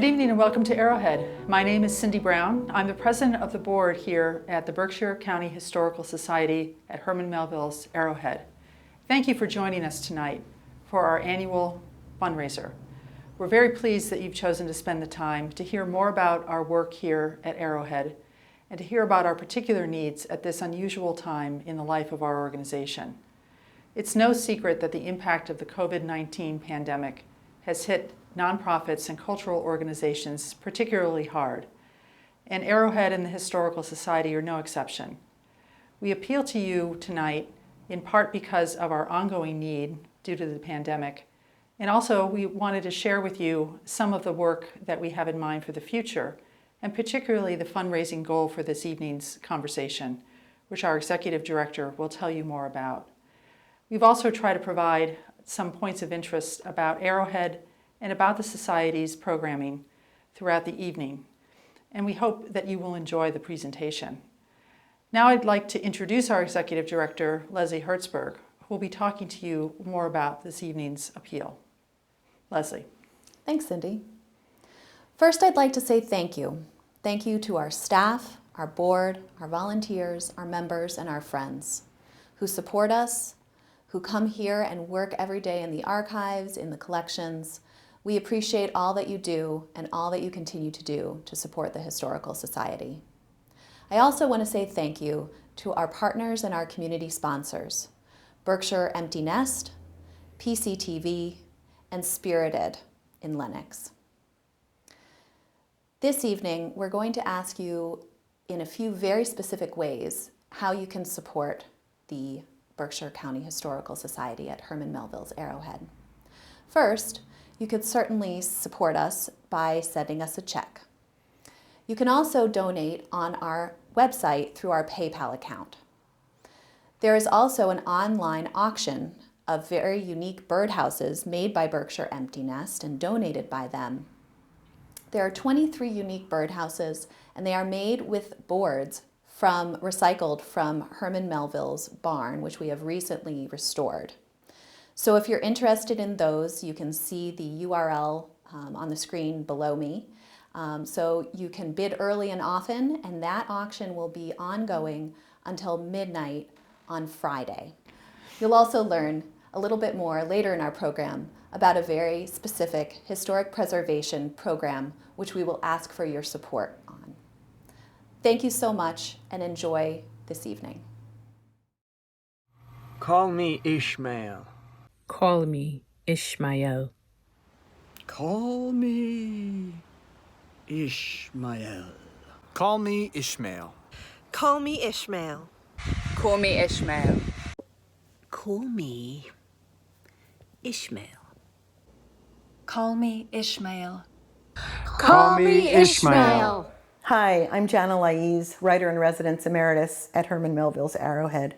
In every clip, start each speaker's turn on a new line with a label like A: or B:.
A: Good evening and welcome to Arrowhead. My name is Cindy Brown. I'm the president of the board here at the Berkshire County Historical Society at Herman Melville's Arrowhead. Thank you for joining us tonight for our annual fundraiser. We're very pleased that you've chosen to spend the time to hear more about our work here at Arrowhead and to hear about our particular needs at this unusual time in the life of our organization. It's no secret that the impact of the COVID-19 pandemic has hit nonprofits and cultural organizations particularly hard, and Arrowhead and the Historical Society are no exception. We appeal to you tonight in part because of our ongoing need due to the pandemic, and also we wanted to share with you some of the work that we have in mind for the future, and particularly the fundraising goal for this evening's conversation, which our executive director will tell you more about. We've also tried to provide some points of interest about Arrowhead and about the Society's programming throughout the evening, and we hope that you will enjoy the presentation. Now I'd like to introduce our Executive Director, Leslie Hertzberg, who will be talking to you more about this evening's appeal. Leslie.
B: Thanks, Cindy. First, I'd like to say thank you. Thank you to our staff, our board, our volunteers, our members, and our friends who support us, who come here and work every day in the archives, in the collections. We appreciate all that you do and all that you continue to do to support the Historical Society. I also want to say thank you to our partners and our community sponsors, Berkshire Empty Nest, PCTV, and Spirited in Lenox. This evening, we're going to ask you in a few very specific ways how you can support the Berkshire County Historical Society at Herman Melville's Arrowhead. First, you could certainly support us by sending us a check. You can also donate on our website through our PayPal account. There is also an online auction of very unique birdhouses made by Berkshire Empty Nest and donated by them. There are 23 unique birdhouses, and they are made with boards recycled from Herman Melville's barn, which we have recently restored. So if you're interested in those, you can see the URL on the screen below me. So you can bid early and often, and that auction will be ongoing until midnight on Friday. You'll also learn a little bit more later in our program about a very specific historic preservation program, which we will ask for your support on. Thank you so much, and enjoy this evening.
C: Call me Ishmael.
D: Call me Ishmael.
E: Call me Ishmael.
F: Call me Ishmael.
G: Call me Ishmael.
H: Call me Ishmael.
I: Call me Ishmael.
J: Call me Ishmael.
C: Call me Ishmael.
K: Hi, I'm Jana Laiz, Writer-in-Residence Emeritus at Herman Melville's Arrowhead.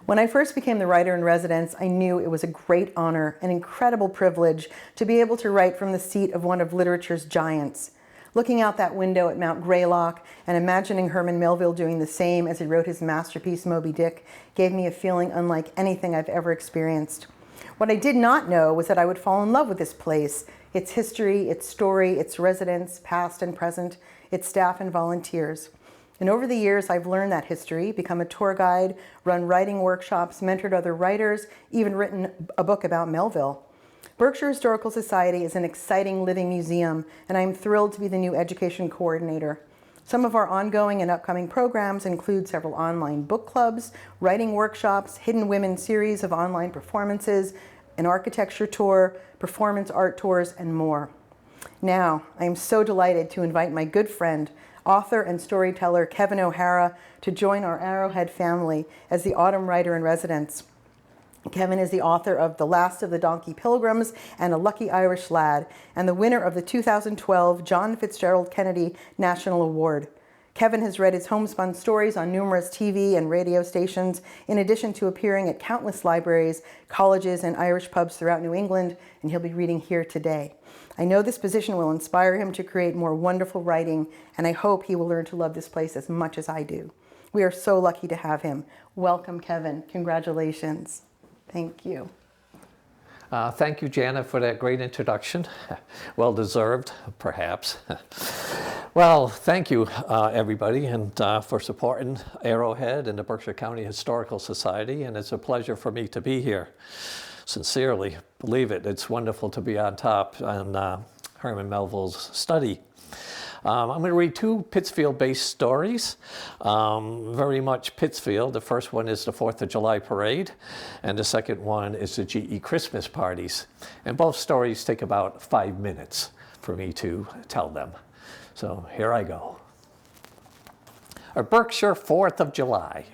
K: When I first became the Writer-in-Residence, I knew it was a great honor, an incredible privilege to be able to write from the seat of one of literature's giants. Looking out that window at Mount Greylock and imagining Herman Melville doing the same as he wrote his masterpiece Moby Dick gave me a feeling unlike anything I've ever experienced. What I did not know was that I would fall in love with this place, its history, its story, its residents, past and present, its staff and volunteers. And over the years, I've learned that history, become a tour guide, run writing workshops, mentored other writers, even written a book about Melville. Berkshire Historical Society is an exciting living museum, and I'm thrilled to be the new education coordinator. Some of our ongoing and upcoming programs include several online book clubs, writing workshops, Hidden Women series of online performances, an architecture tour, performance art tours, and more. Now, I am so delighted to invite my good friend, author and storyteller Kevin O'Hara, to join our Arrowhead family as the Autumn Writer-in-Residence. Kevin is the author of The Last of the Donkey Pilgrims and A Lucky Irish Lad, and the winner of the 2012 John Fitzgerald Kennedy National Award. Kevin has read his homespun stories on numerous TV and radio stations, in addition to appearing at countless libraries, colleges, and Irish pubs throughout New England, and he'll be reading here today. I know this position will inspire him to create more wonderful writing, and I hope he will learn to love this place as much as I do. We are so lucky to have him. Welcome, Kevin. Congratulations. Thank you.
L: Thank you, Jana, for that great introduction. Well deserved, perhaps. Well, thank you, everybody, and for supporting Arrowhead and the Berkshire County Historical Society, and it's a pleasure for me to be here. Sincerely, believe it, it's wonderful to be on top on Herman Melville's study. I'm going to read two Pittsfield-based stories, very much Pittsfield. The first one is the 4th of July parade, and the second one is the GE Christmas parties. And both stories take about 5 minutes for me to tell them. So here I go. A Berkshire 4th of July.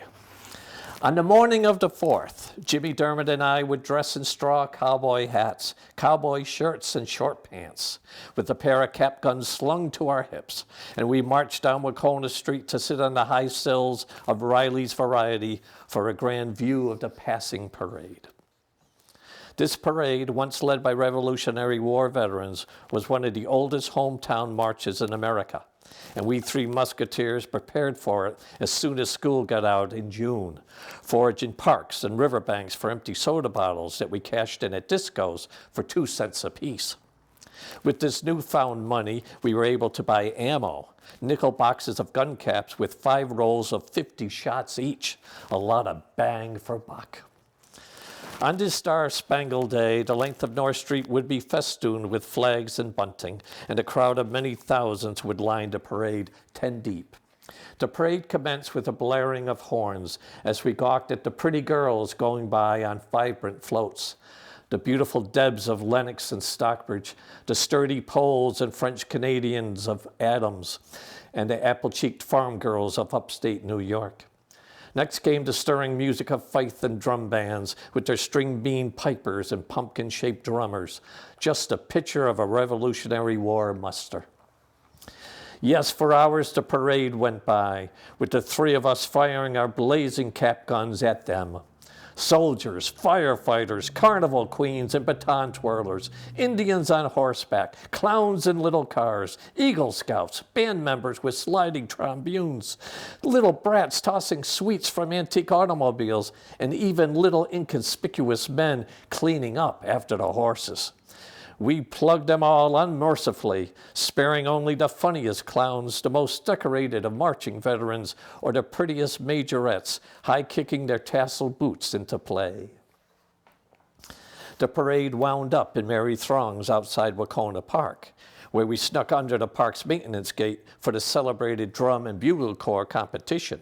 L: On the morning of the 4th, Jimmy Dermott and I would dress in straw cowboy hats, cowboy shirts, and short pants, with a pair of cap guns slung to our hips, and we marched down Wacona Street to sit on the high sills of Riley's Variety for a grand view of the passing parade. This parade, once led by Revolutionary War veterans, was one of the oldest hometown marches in America, and we three musketeers prepared for it as soon as school got out in June, foraging parks and riverbanks for empty soda bottles that we cashed in at discos for 2 cents apiece. With this newfound money, we were able to buy ammo, nickel boxes of gun caps with 5 rolls of 50 shots each, a lot of bang for buck. On this star-spangled day, the length of North Street would be festooned with flags and bunting, and a crowd of many thousands would line the parade 10 deep. The parade commenced with a blaring of horns as we gawked at the pretty girls going by on vibrant floats, the beautiful Debs of Lenox and Stockbridge, the sturdy Poles and French Canadians of Adams, and the apple-cheeked farm girls of upstate New York. Next came the stirring music of fife and drum bands with their string bean pipers and pumpkin-shaped drummers, just a picture of a Revolutionary War muster. Yes, for hours the parade went by, with the 3 of us firing our blazing cap guns at them. Soldiers, firefighters, carnival queens and baton twirlers, Indians on horseback, clowns in little cars, Eagle Scouts, band members with sliding trombones, little brats tossing sweets from antique automobiles, and even little inconspicuous men cleaning up after the horses. We plugged them all unmercifully, sparing only the funniest clowns, the most decorated of marching veterans, or the prettiest majorettes, high-kicking their tasseled boots into play. The parade wound up in merry throngs outside Wacona Park, where we snuck under the park's maintenance gate for the celebrated drum and bugle corps competition,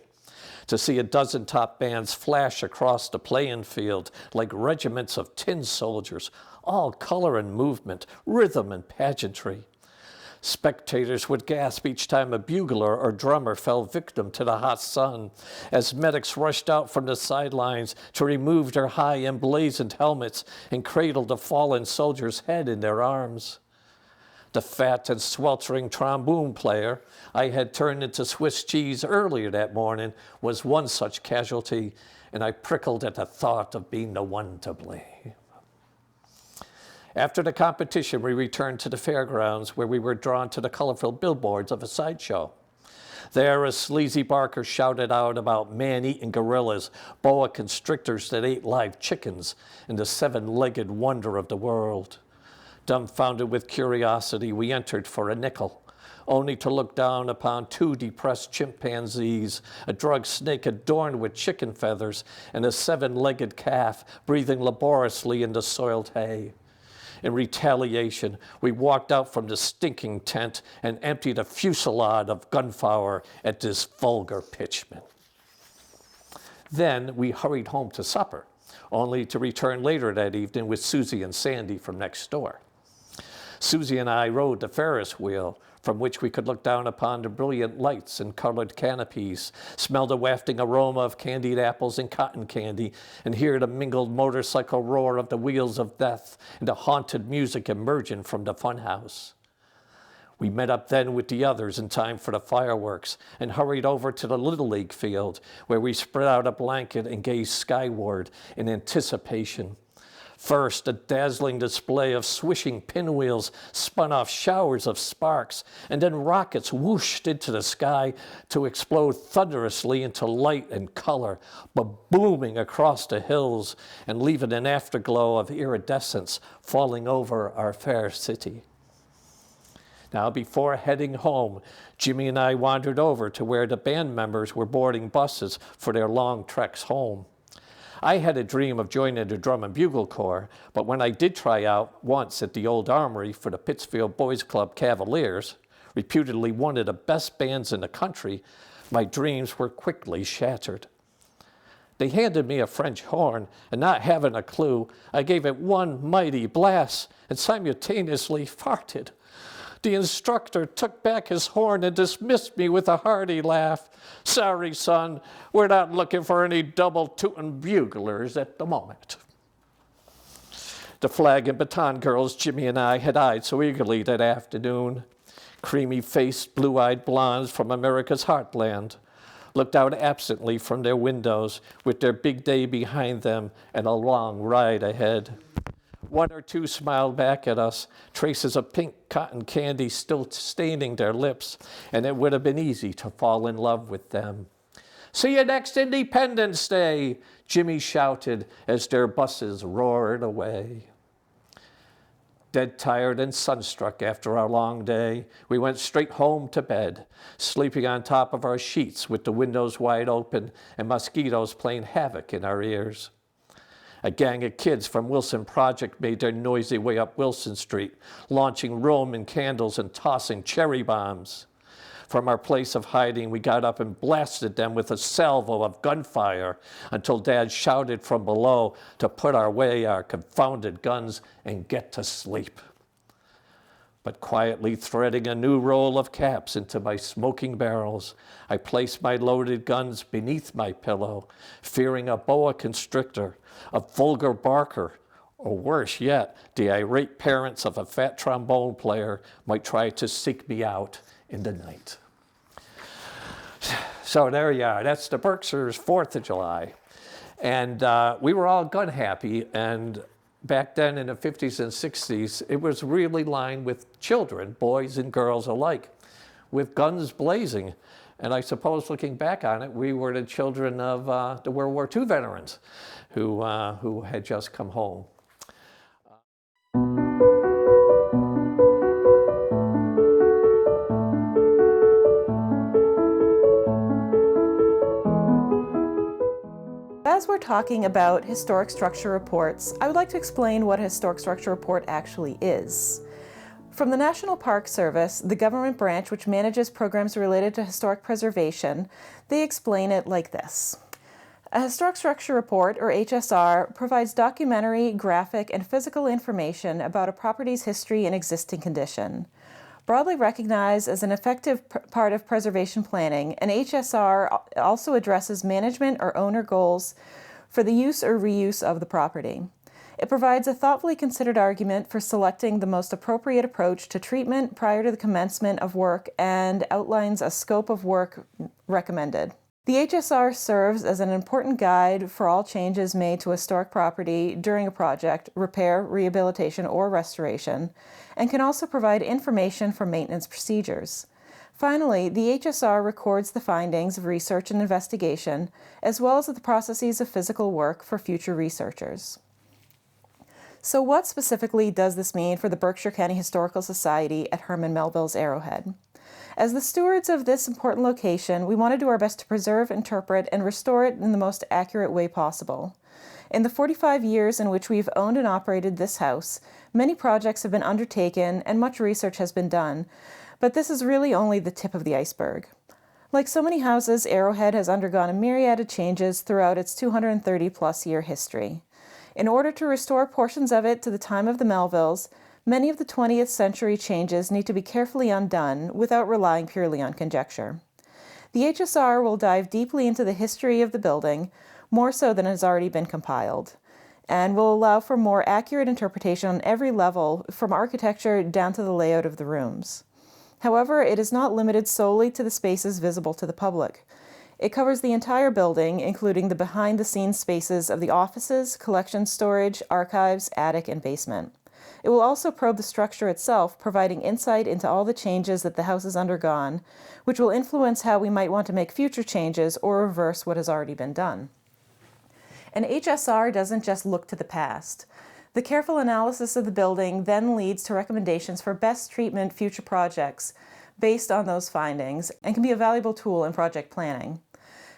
L: to see a dozen top bands flash across the playing field like regiments of tin soldiers, all color and movement, rhythm and pageantry. Spectators would gasp each time a bugler or drummer fell victim to the hot sun, as medics rushed out from the sidelines to remove their high emblazoned helmets and cradle the fallen soldier's head in their arms. The fat and sweltering trombone player I had turned into Swiss cheese earlier that morning was one such casualty, and I prickled at the thought of being the one to blame. After the competition, we returned to the fairgrounds where we were drawn to the colorful billboards of a sideshow. There, a sleazy barker shouted out about man-eating gorillas, boa constrictors that ate live chickens, and the 7-legged wonder of the world. Dumbfounded with curiosity, we entered for a nickel, only to look down upon 2 depressed chimpanzees, a drug snake adorned with chicken feathers, and a 7-legged calf breathing laboriously in the soiled hay. In retaliation, we walked out from the stinking tent and emptied a fusillade of gunfire at this vulgar pitchman. Then we hurried home to supper, only to return later that evening with Susie and Sandy from next door. Susie and I rode the Ferris wheel, from which we could look down upon the brilliant lights and colored canopies, smell the wafting aroma of candied apples and cotton candy, and hear the mingled motorcycle roar of the wheels of death and the haunted music emerging from the funhouse. We met up then with the others in time for the fireworks and hurried over to the Little League field, where we spread out a blanket and gazed skyward in anticipation. First, a dazzling display of swishing pinwheels spun off showers of sparks, and then rockets whooshed into the sky to explode thunderously into light and color, booming across the hills and leaving an afterglow of iridescence falling over our fair city. Now, before heading home, Jimmy and I wandered over to where the band members were boarding buses for their long treks home. I had a dream of joining the Drum and Bugle Corps, but when I did try out once at the Old Armory for the Pittsfield Boys Club Cavaliers, reputedly one of the best bands in the country, my dreams were quickly shattered. They handed me a French horn, and not having a clue, I gave it one mighty blast and simultaneously farted. The instructor took back his horn and dismissed me with a hearty laugh. "Sorry, son, we're not looking for any double-tootin' buglers at the moment." The flag and baton girls Jimmy and I had eyed so eagerly that afternoon, creamy-faced, blue-eyed blondes from America's heartland, looked out absently from their windows with their big day behind them and a long ride ahead. One or two smiled back at us, traces of pink cotton candy still staining their lips, and it would have been easy to fall in love with them. "See you next Independence Day," Jimmy shouted as their buses roared away. Dead tired and sunstruck after our long day, we went straight home to bed, sleeping on top of our sheets with the windows wide open and mosquitoes playing havoc in our ears. A gang of kids from Wilson Project made their noisy way up Wilson Street, launching Roman candles and tossing cherry bombs. From our place of hiding, we got up and blasted them with a salvo of gunfire until Dad shouted from below to put away our confounded guns and get to sleep. But quietly threading a new roll of caps into my smoking barrels, I placed my loaded guns beneath my pillow, fearing a boa constrictor, a vulgar barker, or worse yet, the irate parents of a fat trombone player might try to seek me out in the night. So there you are. That's the Berkshires' 4th of July. And we were all gun happy, and back then in the 50s and 60s, it was really lined with children, boys and girls alike, with guns blazing. And I suppose looking back on it, we were the children of the World War II veterans who had just come home.
K: As we're talking about historic structure reports, I would like to explain what a historic structure report actually is. From the National Park Service, the government branch which manages programs related to historic preservation, they explain it like this. A historic structure report, or HSR, provides documentary, graphic, and physical information about a property's history and existing condition. Broadly recognized as an effective part of preservation planning, an HSR also addresses management or owner goals for the use or reuse of the property. It provides a thoughtfully considered argument for selecting the most appropriate approach to treatment prior to the commencement of work and outlines a scope of work recommended. The HSR serves as an important guide for all changes made to a historic property during a project, repair, rehabilitation, or restoration, and can also provide information for maintenance procedures. Finally, the HSR records the findings of research and investigation, as well as the processes of physical work for future researchers. So what specifically does this mean for the Berkshire County Historical Society at Herman Melville's Arrowhead? As the stewards of this important location, we want to do our best to preserve, interpret, and restore it in the most accurate way possible. In the 45 years in which we've owned and operated this house, many projects have been undertaken and much research has been done, but this is really only the tip of the iceberg. Like so many houses, Arrowhead has undergone a myriad of changes throughout its 230-plus year history. In order to restore portions of it to the time of the Melvilles, many of the 20th century changes need to be carefully undone without relying purely on conjecture. The HSR will dive deeply into the history of the building, more so than has already been compiled, and will allow for more accurate interpretation on every level, from architecture down to the layout of the rooms. However, it is not limited solely to the spaces visible to the public.
M: It covers the entire building, including the behind-the-scenes spaces of the offices, collection storage, archives, attic, and basement. It will also probe the structure itself, providing insight into all the changes that the house has undergone, which will influence how we might want to make future changes or reverse what has already been done. An HSR doesn't just look to the past. The careful analysis of the building then leads to recommendations for best treatment future projects based on those findings and can be a valuable tool in project planning.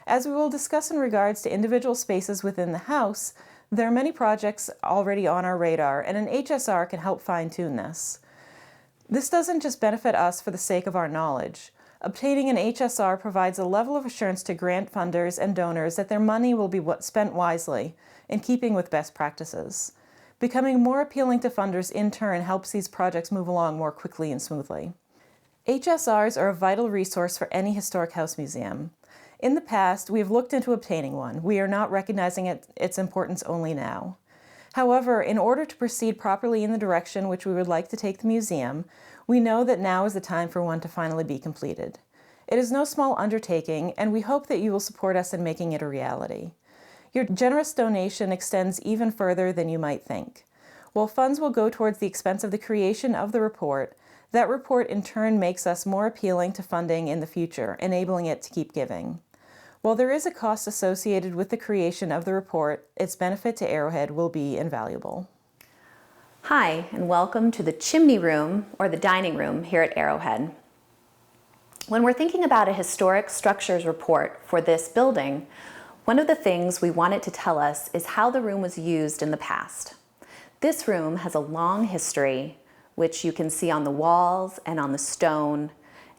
M: As we will discuss in regards to individual spaces within the house, there are many projects already on our radar, and an HSR can help fine-tune this. This doesn't just benefit us for the sake of our knowledge. Obtaining an HSR provides a level of assurance to grant funders and donors that their money will be spent wisely, in keeping with best practices. Becoming more appealing to funders in turn helps these projects move along more quickly and smoothly. HSRs are a vital resource for any historic house museum. In the past, we have looked into obtaining one. We are not recognizing its importance only now. However, in order to proceed properly in the direction which we would like to take the museum, we know that now is the time for one to finally be completed. It is no small undertaking, and we hope that you will support us in making it a reality. Your generous donation extends even further than you might think. While funds will go towards the expense of the creation of the report, that report in turn makes us more appealing to funding in the future, enabling it to keep giving. While there is a cost associated with the creation of the report, its benefit to Arrowhead will be invaluable.
B: Hi, and welcome to the chimney room, or the dining room, here at Arrowhead. When we're thinking about a historic structures report for this building, one of the things we want it to tell us is how the room was used in the past. This room has a long history, which you can see on the walls and on the stone,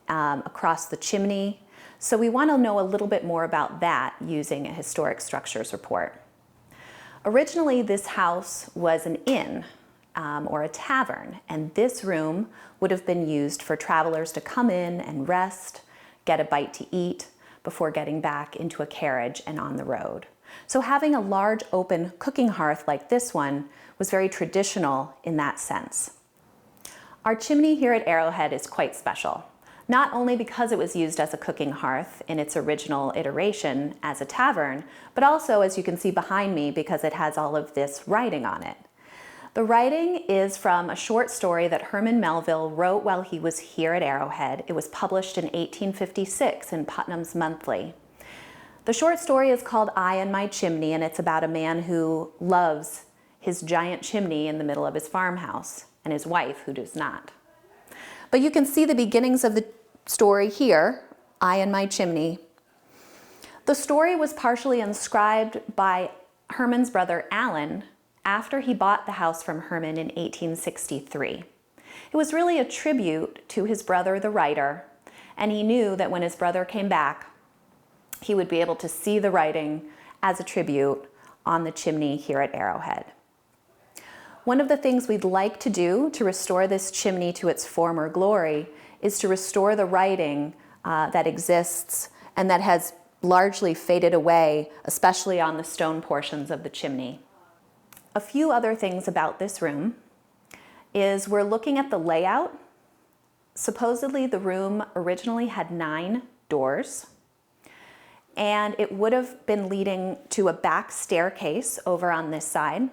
B: across the chimney. So we want to know a little bit more about that using a historic structures report. Originally, this house was an inn or a tavern, and this room would have been used for travelers to come in and rest, get a bite to eat before getting back into a carriage and on the road. So having a large open cooking hearth like this one was very traditional in that sense. Our chimney here at Arrowhead is quite special, not only because it was used as a cooking hearth in its original iteration as a tavern, but also, as you can see behind me, because it has all of this writing on it. The writing is from a short story that Herman Melville wrote while he was here at Arrowhead. It was published in 1856 in Putnam's Monthly. The short story is called I and My Chimney, and it's about a man who loves his giant chimney in the middle of his farmhouse, and his wife who does not. But you can see the beginnings of the story here, I and My Chimney. The story was partially inscribed by Herman's brother Alan after he bought the house from Herman in 1863. It was really a tribute to his brother, the writer, and he knew that when his brother came back, he would be able to see the writing as a tribute on the chimney here at Arrowhead. One of the things we'd like to do to restore this chimney to its former glory is to restore the writing that exists and that has largely faded away, especially on the stone portions of the chimney. A few other things about this room is we're looking at the layout. Supposedly the room originally had 9 doors, and it would have been leading to a back staircase over on this side.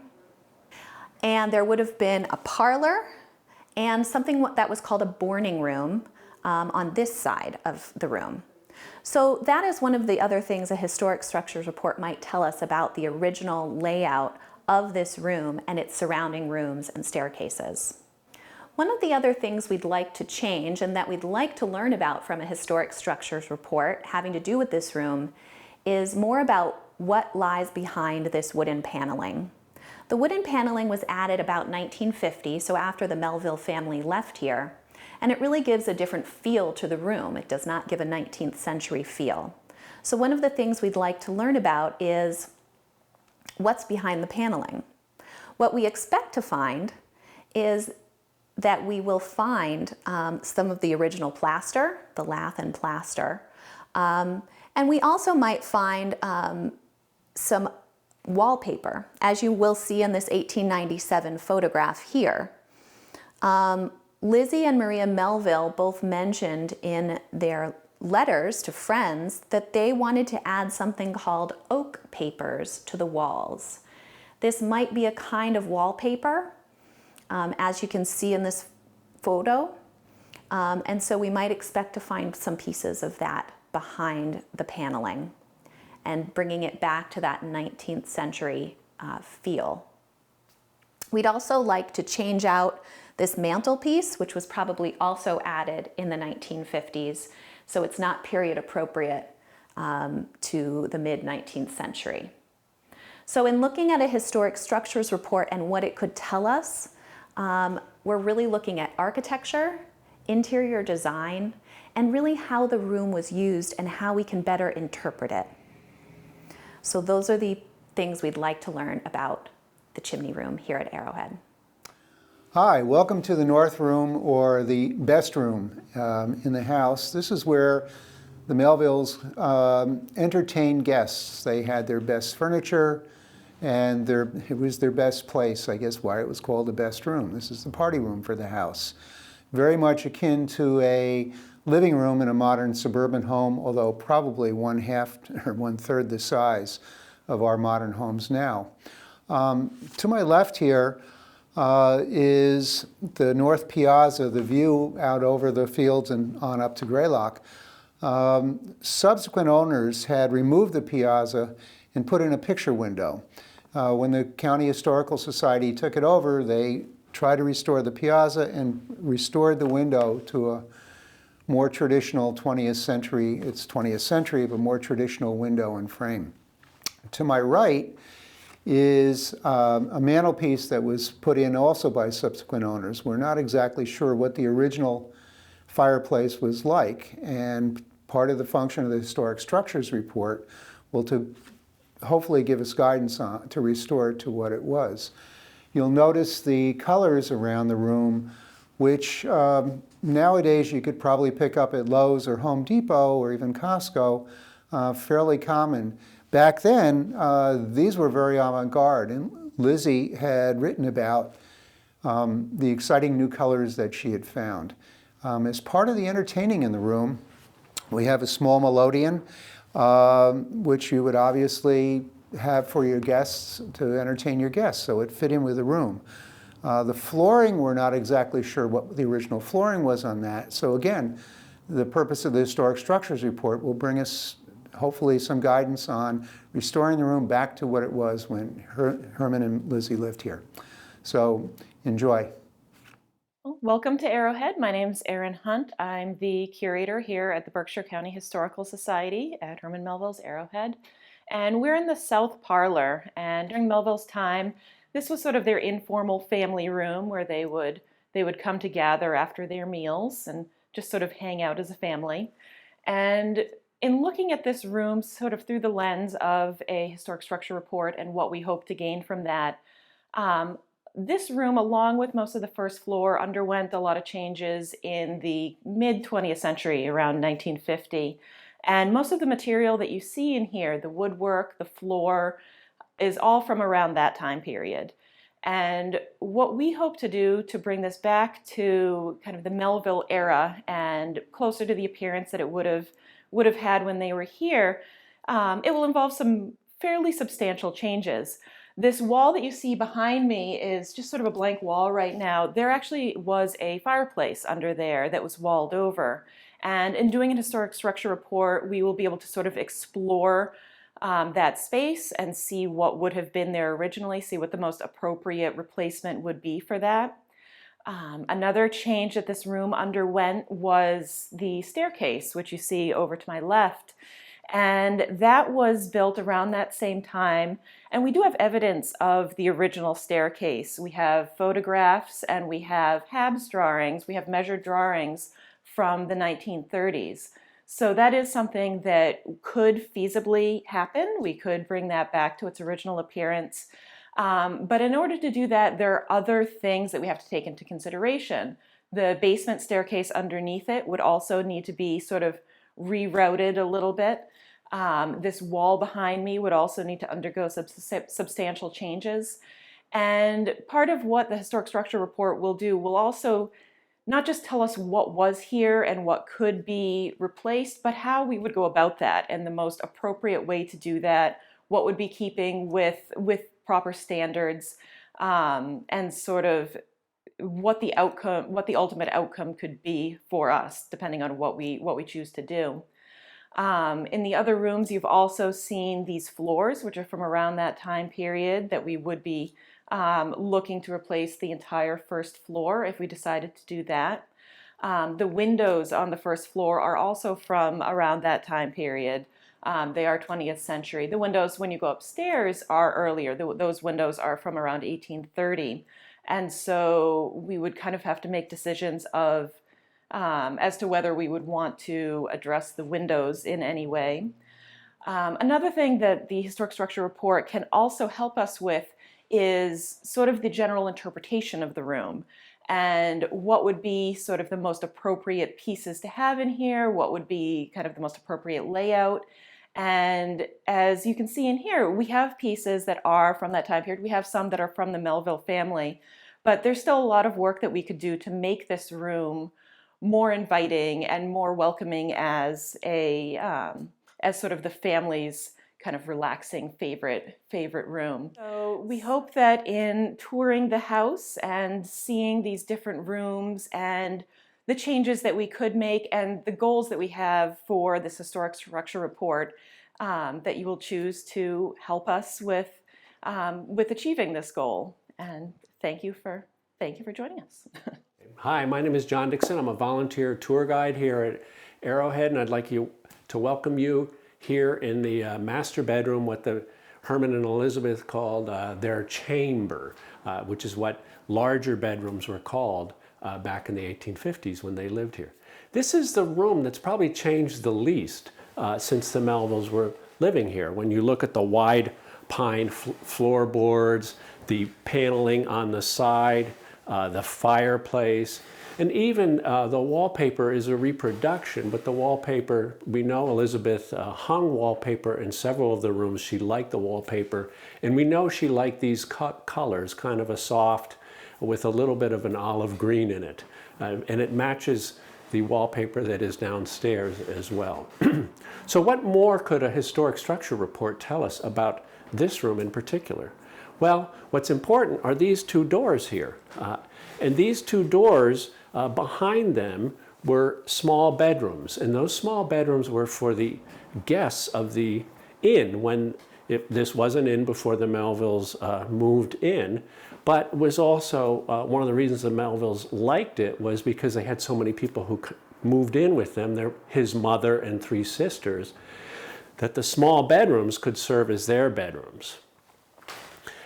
B: And there would have been a parlor and something that was called a bourning room on this side of the room. So that is one of the other things a historic structures report might tell us about the original layout of this room and its surrounding rooms and staircases. One of the other things we'd like to change and that we'd like to learn about from a historic structures report having to do with this room is more about what lies behind this wooden paneling. The wooden paneling was added about 1950, so after the Melville family left here, and it really gives a different feel to the room. It does not give a 19th century feel. So one of the things we'd like to learn about is what's behind the paneling. What we expect to find is that we will find some of the original plaster, the lath and plaster, and we also might find some wallpaper, as you will see in this 1897 photograph here. Lizzie and Maria Melville both mentioned in their letters to friends that they wanted to add something called oak papers to the walls. This might be a kind of wallpaper, as you can see in this photo. And so we might expect to find some pieces of that behind the paneling and bringing it back to that 19th century feel. We'd also like to change out this mantelpiece, which was probably also added in the 1950s, so it's not period appropriate to the mid-19th century. So in looking at a historic structures report and what it could tell us, we're really looking at architecture, interior design, and really how the room was used and how we can better interpret it. So those are the things we'd like to learn about the chimney room here at Arrowhead.
N: Hi, welcome to the North Room, or the best room in the house. This is where the Melvilles entertained guests. They had their best furniture, and it was their best place, I guess why it was called the best room. This is the party room for the house. Very much akin to a living room in a modern suburban home, although probably 1/2 or 1/3 the size of our modern homes now. To my left here is the North Piazza, the view out over the fields and on up to Greylock. Subsequent owners had removed the piazza and put in a picture window. When the County Historical Society took it over, they tried to restore the piazza and restored the window to a more traditional 20th century, it's 20th century, but more traditional window and frame. To my right is a mantelpiece that was put in also by subsequent owners. We're not exactly sure what the original fireplace was like, and part of the function of the Historic Structures Report will to hopefully give us guidance on to restore it to what it was. You'll notice the colors around the room, which nowadays you could probably pick up at Lowe's or Home Depot or even Costco, fairly common. Back then, these were very avant-garde, and Lizzie had written about the exciting new colors that she had found. As part of the entertaining in the room, we have a small melodeon, which you would obviously have for your guests to entertain your guests, so it fit in with the room. The flooring, we're not exactly sure what the original flooring was on that. So again, the purpose of the Historic Structures Report will bring us hopefully some guidance on restoring the room back to what it was when Herman and Lizzie lived here. So enjoy.
M: Welcome to Arrowhead. My name's Erin Hunt. I'm the curator here at the Berkshire County Historical Society at Herman Melville's Arrowhead. And we're in the South Parlor. And during Melville's time, this was sort of their informal family room where they would come to gather after their meals and just sort of hang out as a family. And in looking at this room sort of through the lens of a historic structure report and what we hope to gain from that, this room, along with most of the first floor, underwent a lot of changes in the mid-20th century, around 1950. And most of the material that you see in here, the woodwork, the floor, is all from around that time period. And what we hope to do to bring this back to kind of the Melville era and closer to the appearance that it would have had when they were here, it will involve some fairly substantial changes. This wall that you see behind me is just sort of a blank wall right now. There actually was a fireplace under there that was walled over. And in doing an historic structure report, we will be able to sort of explore that space and see what would have been there originally, see what the most appropriate replacement would be for that. Another change that this room underwent was the staircase, which you see over to my left. And that was built around that same time. And we do have evidence of the original staircase. We have photographs and we have Habs drawings. We have measured drawings from the 1930s. So that is something that could feasibly happen. We could bring that back to its original appearance. But in order to do that, there are other things that we have to take into consideration. The basement staircase underneath it would also need to be sort of rerouted a little bit. This wall behind me would also need to undergo substantial changes. And part of what the Historic Structure Report will do will also not just tell us what was here and what could be replaced, but how we would go about that and the most appropriate way to do that, what would be keeping with proper standards, and sort of what the ultimate outcome could be for us, depending on what we choose to do. In the other rooms, you've also seen these floors, which are from around that time period, that we would be looking to replace the entire first floor if we decided to do that. The windows on the first floor are also from around that time period. They are 20th century. The windows, when you go upstairs, are earlier. Those windows are from around 1830. And so we would kind of have to make decisions of as to whether we would want to address the windows in any way. Another thing that the Historic Structure Report can also help us with is sort of the general interpretation of the room and what would be sort of the most appropriate pieces to have in here, what would be kind of the most appropriate layout. And as you can see in here, we have pieces that are from that time period. We have some that are from the Melville family, but there's still a lot of work that we could do to make this room more inviting and more welcoming as as sort of the family's kind of relaxing favorite room. So we hope that in touring the house and seeing these different rooms and the changes that we could make and the goals that we have for this Historic Structure Report, that you will choose to help us with achieving this goal. And thank you for joining us.
O: Hi, my name is John Dixon. I'm a volunteer tour guide here at Arrowhead, and I'd like to welcome you here in the master bedroom, what the Herman and Elizabeth called their chamber, which is what larger bedrooms were called back in the 1850s when they lived here. This is the room that's probably changed the least since the Melvilles were living here. When you look at the wide pine floorboards, the paneling on the side, the fireplace, and even the wallpaper is a reproduction, but the wallpaper, we know Elizabeth hung wallpaper in several of the rooms. She liked the wallpaper, and we know she liked these colors, kind of a soft with a little bit of an olive green in it. And it matches the wallpaper that is downstairs as well. So what more could a historic structure report tell us about this room in particular? Well, what's important are these two doors here. And these two doors behind them were small bedrooms. And those small bedrooms were for the guests of the inn when this was an inn before the Melvilles moved in, but was also one of the reasons the Melvilles liked it was because they had so many people who moved in with them, his mother and 3 sisters, that the small bedrooms could serve as their bedrooms.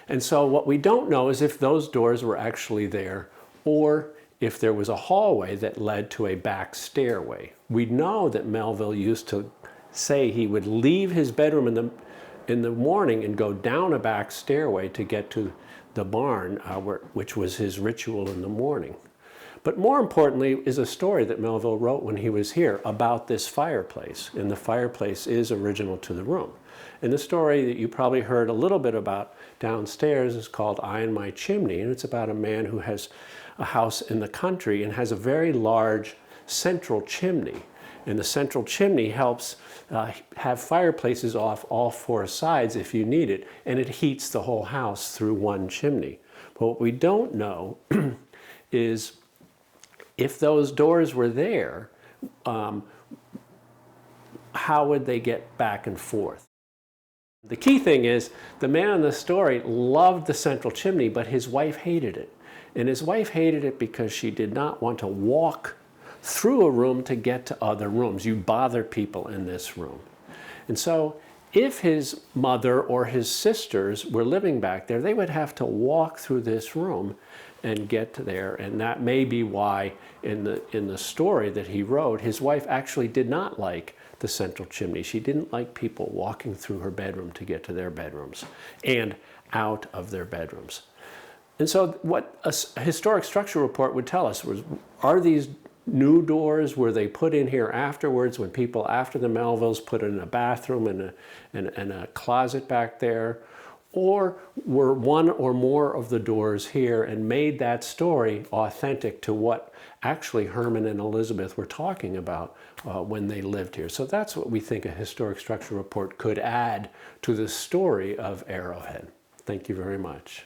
O: And so what we don't know is if those doors were actually there or if there was a hallway that led to a back stairway. We know that Melville used to say he would leave his bedroom in the morning and go down a back stairway to get to the barn, which was his ritual in the morning. But more importantly is a story that Melville wrote when he was here about this fireplace, and the fireplace is original to the room. And the story that you probably heard a little bit about downstairs is called "I and My Chimney," and it's about a man who has a house in the country and has a very large central chimney. And the central chimney helps have fireplaces off all 4 sides if you need it, and it heats the whole house through one chimney. But what we don't know is if those doors were there, how would they get back and forth? The key thing is the man in the story loved the central chimney, but his wife hated it. And his wife hated it because she did not want to walk through a room to get to other rooms. You bother people in this room. And so if his mother or his sisters were living back there, they would have to walk through this room and get to there. And that may be why in the story that he wrote, his wife actually did not like the central chimney. She didn't like people walking through her bedroom to get to their bedrooms and out of their bedrooms. And so what a historic structure report would tell us was, are these new doors, were they put in here afterwards when people after the Melvilles put in a bathroom and a closet back there? or were one or more of the doors here and made that story authentic to what actually Herman and Elizabeth were talking about when they lived here. So that's what we think a historic structure report could add to the story of Arrowhead. Thank you very much.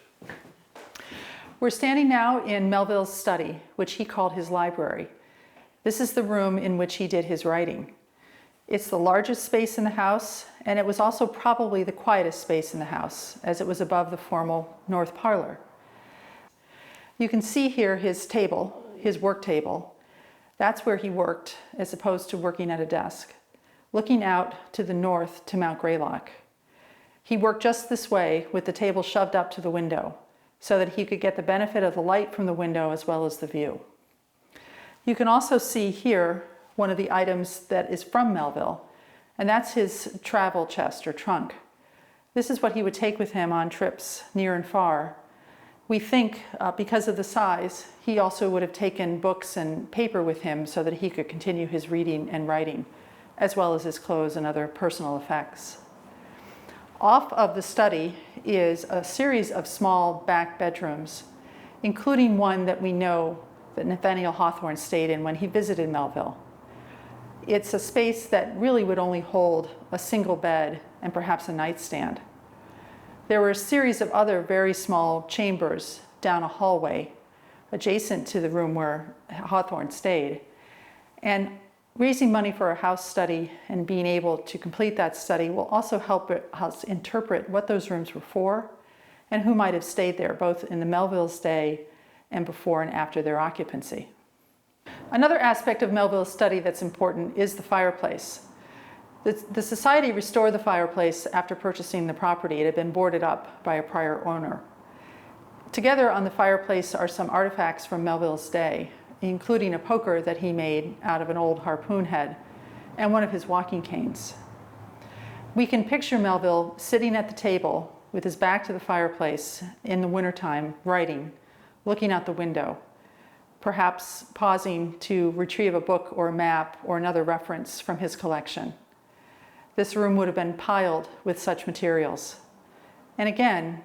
A: We're standing now in Melville's study, which he called his library. This is the room in which he did his writing. It's the largest space in the house, and it was also probably the quietest space in the house, as it was above the formal north parlor. You can see here his table, his work table. That's where he worked, as opposed to working at a desk, looking out to the north to Mount Greylock. He worked just this way, with the table shoved up to the window, so that he could get the benefit of the light from the window as well as the view. You can also see here one of the items that is from Melville, and that's his travel chest or trunk. This is what he would take with him on trips near and far. We think because of the size, he also would have taken books and paper with him so that he could continue his reading and writing, as well as his clothes and other personal effects. Off of the study is a series of small back bedrooms, including one that we know that Nathaniel Hawthorne stayed in when he visited Melville. It's a space that really would only hold a single bed and perhaps a nightstand. There were a series of other very small chambers down a hallway adjacent to the room where Hawthorne stayed. And raising money for a house study and being able to complete that study will also help us interpret what those rooms were for and who might have stayed there, both in the Melville's day and before and after their occupancy. Another aspect of Melville's study that's important is the fireplace. The society restored the fireplace after purchasing the property. It had been boarded up by a prior owner. Together on the fireplace are some artifacts from Melville's day, including a poker that he made out of an old harpoon head and one of his walking canes. We can picture Melville sitting at the table with his back to the fireplace in the wintertime, writing, looking out the window, perhaps pausing to retrieve a book or a map or another reference from his collection. This room would have been piled with such materials. And again,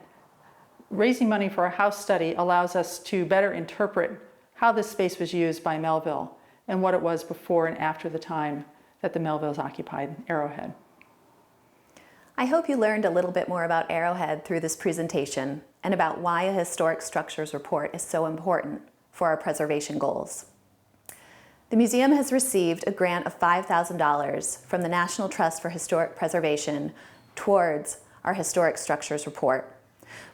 A: raising money for a house study allows us to better interpret how this space was used by Melville and what it was before and after the time that the Melvilles occupied Arrowhead.
B: I hope you learned a little bit more about Arrowhead through this presentation and about why a historic structures report is so important for our preservation goals. The museum has received a grant of $5,000 from the National Trust for Historic Preservation towards our historic structures report.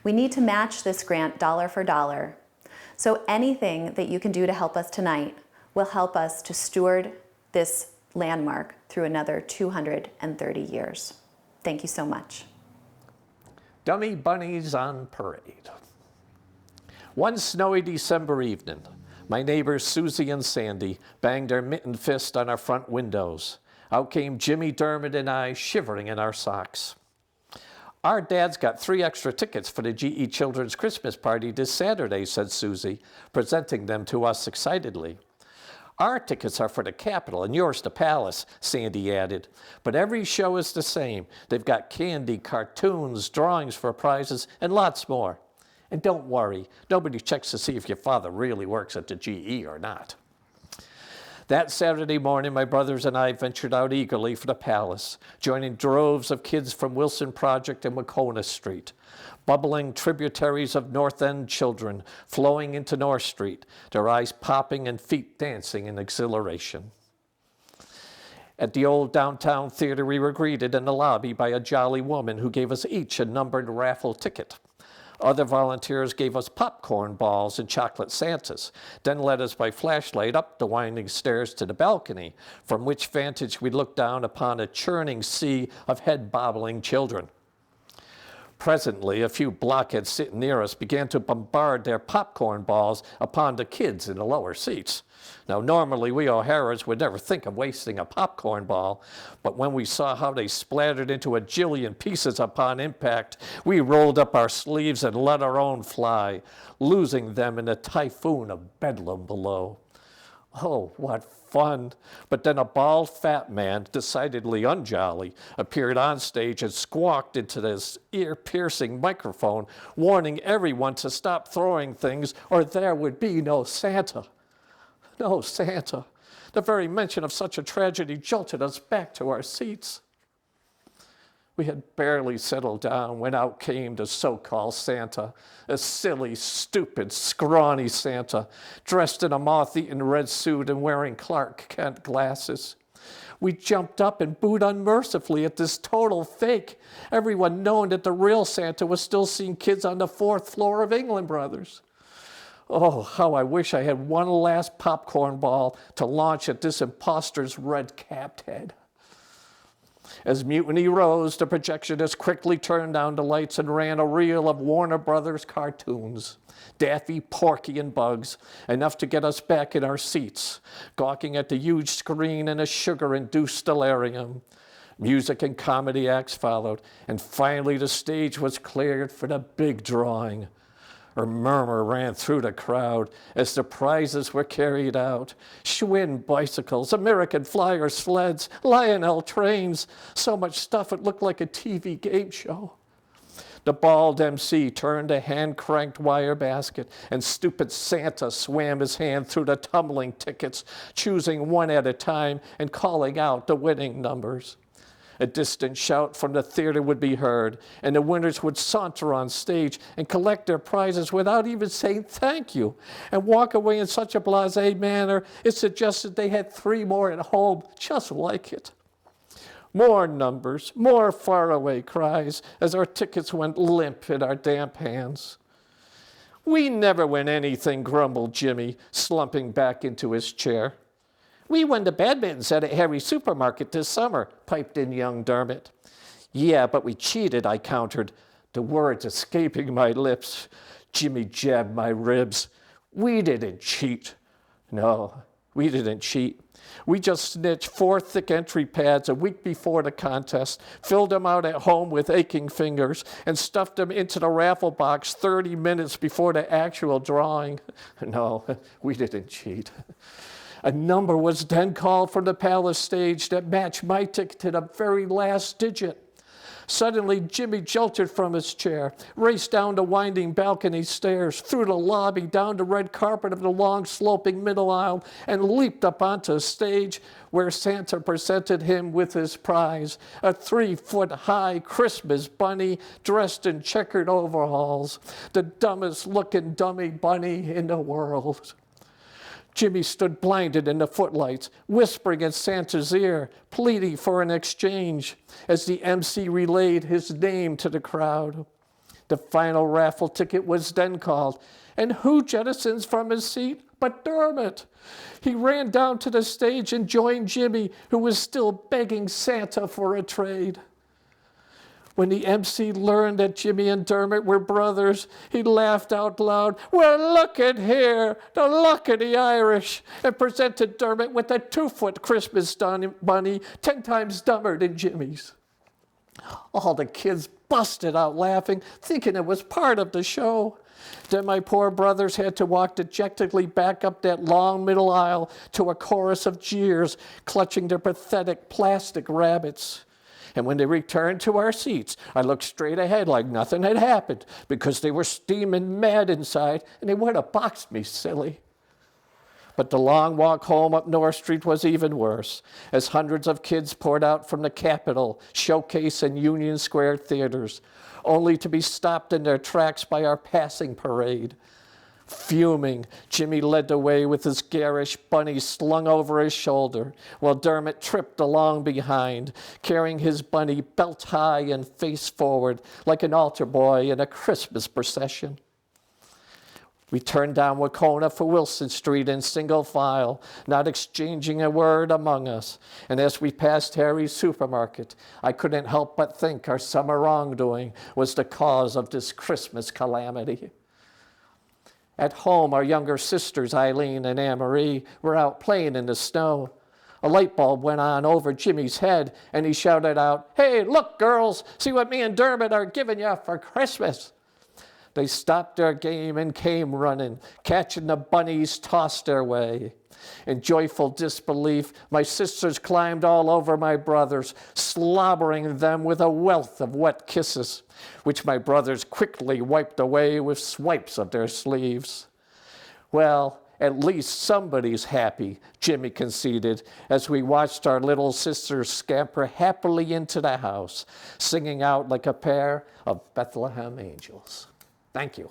B: We need to match this grant dollar for dollar. So anything that you can do to help us tonight will help us to steward this landmark through another 230 years. Thank you so much.
L: Dummy bunnies on parade. One snowy December evening, my neighbors Susie and Sandy banged their mitten fist on our front windows. Out came Jimmy, Dermot, and I, shivering in our socks. Our dad's got 3 extra tickets for the GE Children's Christmas party this Saturday, said Susie, presenting them to us excitedly. Our tickets are for the Capitol and yours the Palace, Sandy added. But every show is the same. They've got candy, cartoons, drawings for prizes, and lots more. And don't worry, nobody checks to see if your father really works at the GE or not. That Saturday morning, my brothers and I ventured out eagerly for the Palace, joining droves of kids from Wilson Project and Wacona Street, bubbling tributaries of North End children flowing into North Street, their eyes popping and feet dancing in exhilaration. At the old downtown theater, we were greeted in the lobby by a jolly woman who gave us each a numbered raffle ticket. Other volunteers gave us popcorn balls and chocolate Santas, then led us by flashlight up the winding stairs to the balcony, from which vantage we looked down upon a churning sea of head-bobbling children. Presently, a few blockheads sitting near us began to bombard their popcorn balls upon the kids in the lower seats. Now, normally we O'Haras would never think of wasting a popcorn ball, but when we saw how they splattered into a jillion pieces upon impact, we rolled up our sleeves and let our own fly, losing them in a typhoon of bedlam below. Oh, what fun. But then a bald fat man, decidedly unjolly, appeared on stage and squawked into this ear-piercing microphone, warning everyone to stop throwing things or there would be no Santa. No Santa. The very mention of such a tragedy jolted us back to our seats. We had barely settled down when out came the so-called Santa, a silly, stupid, scrawny Santa, dressed in a moth-eaten red suit and wearing Clark Kent glasses. We jumped up and booed unmercifully at this total fake, everyone knowing that the real Santa was still seeing kids on the 4th floor of England Brothers. Oh, how I wish I had one last popcorn ball to launch at this imposter's red-capped head. As mutiny rose, the projectionist quickly turned down the lights and ran a reel of Warner Brothers cartoons. Daffy, Porky, and Bugs, enough to get us back in our seats, gawking at the huge screen in a sugar-induced delirium. Music and comedy acts followed, and finally the stage was cleared for the big drawing. A murmur ran through the crowd as the prizes were carried out. Schwinn bicycles, American Flyer sleds, Lionel trains, so much stuff it looked like a TV game show. The bald MC turned a hand-cranked wire basket, and stupid Santa swam his hand through the tumbling tickets, choosing one at a time and calling out the winning numbers. A distant shout from the theater would be heard, and the winners would saunter on stage and collect their prizes without even saying thank you, and walk away in such a blasé manner it suggested they had 3 more at home just like it. More numbers, more faraway cries as our tickets went limp in our damp hands. We never win anything, grumbled Jimmy, slumping back into his chair. We won the badminton set at Harry's supermarket this summer, piped in young Dermot. Yeah, but we cheated, I countered, the words escaping my lips. Jimmy jabbed my ribs. We didn't cheat. No, we didn't cheat. We just snitched 4 thick entry pads a week before the contest, filled them out at home with aching fingers, and stuffed them into the raffle box 30 minutes before the actual drawing. No, we didn't cheat. A number was then called from the palace stage that matched my ticket to the very last digit. Suddenly, Jimmy jolted from his chair, raced down the winding balcony stairs, through the lobby, down the red carpet of the long sloping middle aisle, and leaped up onto a stage where Santa presented him with his prize, a 3-foot-high Christmas bunny dressed in checkered overalls, the dumbest looking dummy bunny in the world. Jimmy stood blinded in the footlights, whispering in Santa's ear, pleading for an exchange, as the MC relayed his name to the crowd. The final raffle ticket was then called, and who jettisons from his seat but Dermot? He ran down to the stage and joined Jimmy, who was still begging Santa for a trade. When the MC learned that Jimmy and Dermot were brothers, he laughed out loud, well, look at here, the luck of the Irish, and presented Dermot with a 2-foot Christmas bunny, 10 times dumber than Jimmy's. All the kids busted out laughing, thinking it was part of the show. Then my poor brothers had to walk dejectedly back up that long middle aisle to a chorus of jeers, clutching their pathetic plastic rabbits. And when they returned to our seats, I looked straight ahead like nothing had happened because they were steaming mad inside and they would have boxed me silly. But the long walk home up North Street was even worse, as hundreds of kids poured out from the Capitol, Showcase, and Union Square theaters, only to be stopped in their tracks by our passing parade. Fuming, Jimmy led the way with his garish bunny slung over his shoulder, while Dermot tripped along behind, carrying his bunny belt high and face forward like an altar boy in a Christmas procession. We turned down Wacona for Wilson Street in single file, not exchanging a word among us. And as we passed Harry's supermarket, I couldn't help but think our summer wrongdoing was the cause of this Christmas calamity. At home, our younger sisters, Eileen and Anne-Marie, were out playing in the snow. A light bulb went on over Jimmy's head, and he shouted out, hey, look, girls, see what me and Dermot are giving you for Christmas. They stopped their game and came running, catching the bunnies tossed their way. In joyful disbelief, my sisters climbed all over my brothers, slobbering them with a wealth of wet kisses, which my brothers quickly wiped away with swipes of their sleeves. Well, at least somebody's happy, Jimmy conceded, as we watched our little sisters scamper happily into the house, singing out like a pair of Bethlehem angels. Thank you.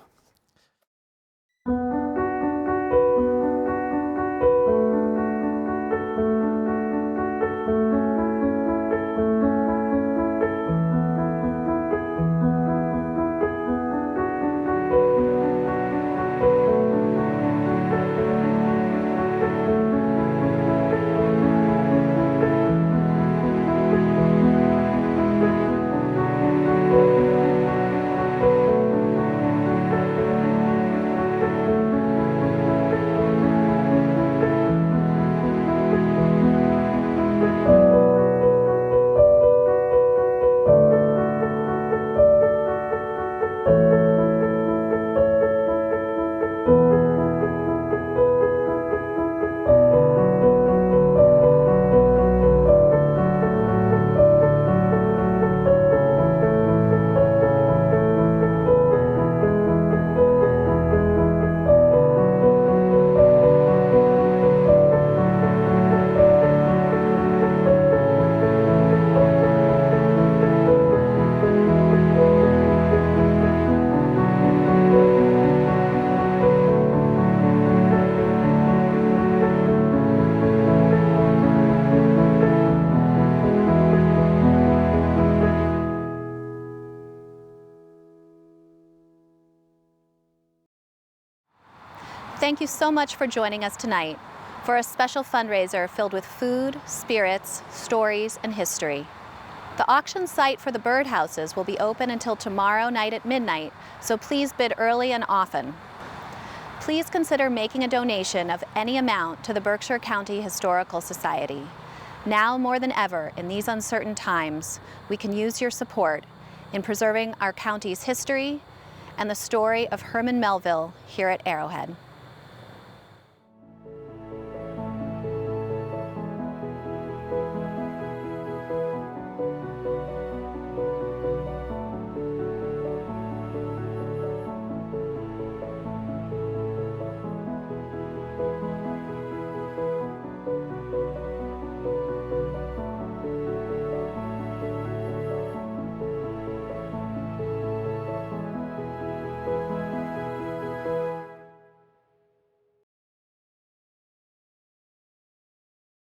B: Thank you so much for joining us tonight for a special fundraiser filled with food, spirits, stories, and history. The auction site for the birdhouses will be open until tomorrow night at midnight, so please bid early and often. Please consider making a donation of any amount to the Berkshire County Historical Society. Now more than ever, in these uncertain times, we can use your support in preserving our county's history and the story of Herman Melville here at Arrowhead.